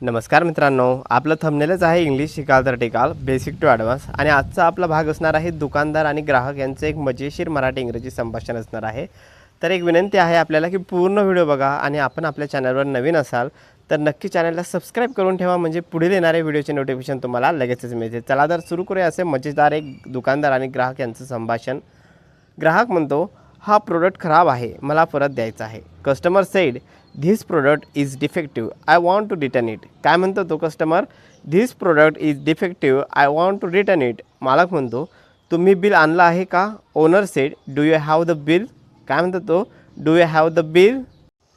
नमस्कार मित्रांनो, आपलं थंबनेलच आहे इंग्लिश शिकाल तर टिकाल बेसिक टू ॲडव्हान्स आणि आजचा आपला भाग असणार आहे दुकानदार आणि ग्राहक यांचं एक मजेशीर मराठी इंग्रजी संभाषण असणार आहे। तर एक विनंती आहे आपल्याला की पूर्ण व्हिडिओ बघा आणि आपण आपल्या चॅनलवर नवीन असाल तर नक्की चॅनलला सबस्क्राइब करून ठेवा, म्हणजे पुढील येणारे व्हिडिओचे नोटिफिकेशन तुम्हाला लगेचच मिळते। चला तर सुरू करूया असे मजेदार एक दुकानदार आणि ग्राहक यांचं संभाषण। ग्राहक म्हणतो, हा प्रोडक्ट खराब आहे, मला परत द्यायचा आहे। Customer said, this product is defective, I want to return it. काय म्हणतो तो customer? This product is defective, I want to return it. मालक म्हणतो, तुम्ही बिल आणलं आहे का? Owner said, do you have the bill? काय म्हणतो तो? Do you have the bill?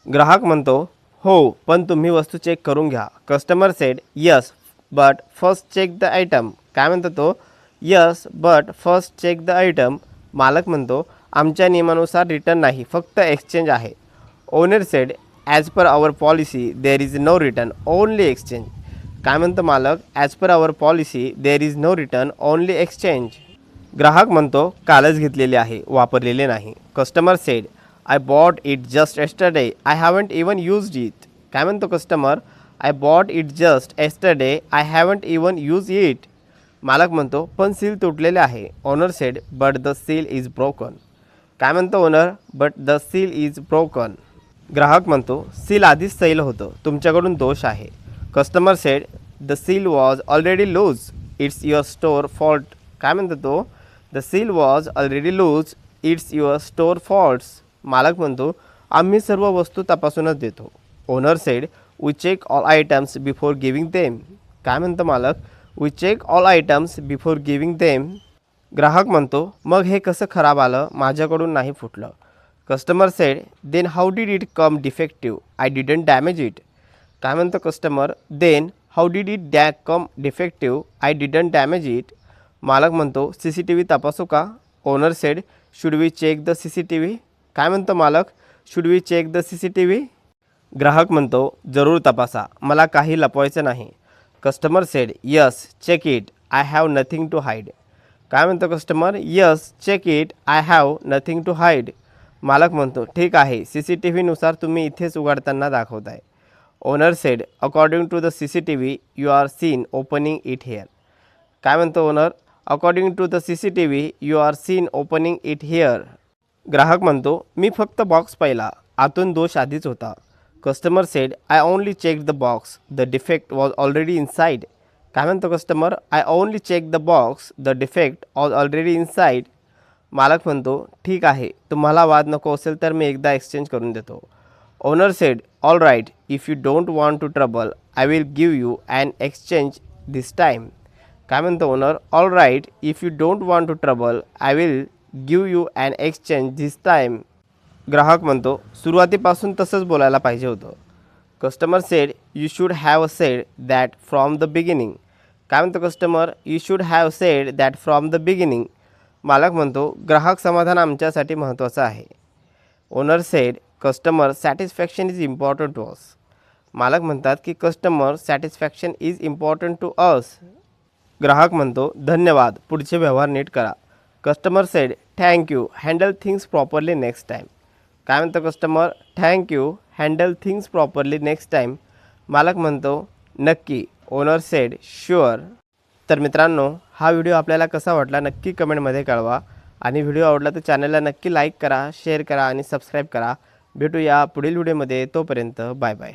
ग्राहक म्हणतो, हो, पण तुम्ही वस्तू चेक करून घ्या। Customer said, yes but first check the item. काय म्हणतो तो? Yes but first check the item. मालक म्हणतो, आमच्या नियमानुसार रिटर्न नाही, फक्त एक्सचेंज आहे। Owner said, as per our policy there is no return, only exchange. काय म्हणतो मालक? As per our policy there is no return, only exchange. ग्राहक म्हणतो, कालच घेतलेले आहे, वापरलेले नाही। Customer said, I bought it just yesterday, I haven't even used it. काय म्हणतो customer? I bought it just yesterday, I haven't even use it. मालक म्हणतो, पण सील तुटलेले आहे। Owner said, but the seal is broken. काय म्हणतो owner? But the seal is broken. ग्राहक म्हणतो, सील आधीच सैल होतं, तुमच्याकडून दोष आहे। Customer said, the seal was already loose, it's your store fault. काय म्हणतो तो? The seal was already loose, it's your store faults. मालक म्हणतो, आम्ही सर्व वस्तू तपासूनच देतो। Owner said, we check all items before giving them. काय म्हणतो मालक? We check all items before giving them. ग्राहक म्हणतो, मग हे कसं खराब आलं? माझ्याकडून नाही फुटलं। Customer said, then how did it come defective, I didn't damage it. काय म्हणतो customer? Then how did it come defective, I didn't damage it. मालक म्हणतो, CCTV तपासू का? Owner said, should we check the CCTV? काय म्हणतो मालक? Should we check the CCTV? ग्राहक म्हणतो, जरूर तपासा, मला काही लपवायचं नाही। Customer said, yes check it, I have nothing to hide. काय म्हणतो customer? Yes check it, I have nothing to hide. मालक म्हणतो, ठीक आहे, CCTVनुसार तुम्ही इथेच उघडताना दाखवताय। Owner said, according to the CCTV you are seen opening it here. काय म्हणतो owner? According to the CCTV you are seen opening it here. ग्राहक म्हणतो, मी फक्त बॉक्स पाहिला, आतून दोष आधीच होता। Customer said, I only check the box, the defect was already inside. काय म्हणतो customer? I only check the box, the defect was already inside. मालक म्हणतो, ठीक आहे, तुम्हाला वाद नको असेल तर मी एकदा एक्सचेंज करून देतो। Owner said, all right, if you don't want to trouble I will give you an exchange this time. काय म्हणतो owner? All right, if you don't want to trouble I will give you an exchange this time. ग्राहक म्हणतो, सुरुवातीपासून तसंच बोलायला पाहिजे होतं। Customer said, you should have said that from the beginning. काय म्हणतो customer? You should have said that from the beginning. मालक म्हणतो, ग्राहक समाधान आमच्यासाठी महत्त्वाचं आहे। Owner said, customer satisfaction is important to us. मालक म्हणतात की customer satisfaction is important to us. ग्राहक म्हणतो, धन्यवाद, पुढचे व्यवहार नीट करा। Customer said, thank you, handle things properly next time. काय म्हणतो customer? Thank you, handle things properly next time. मालक म्हणतो, नक्की। Owner said, sure. तर मित्रांनो, हा व्हिडिओ आपल्याला कसा वाटला नक्की कमेंटमध्ये कळवा आणि व्हिडिओ आवडला तर चॅनलला नक्की लाईक करा, शेअर करा आणि सबस्क्राईब करा। भेटूया पुढील व्हिडिओमध्ये, तोपर्यंत बाय बाय।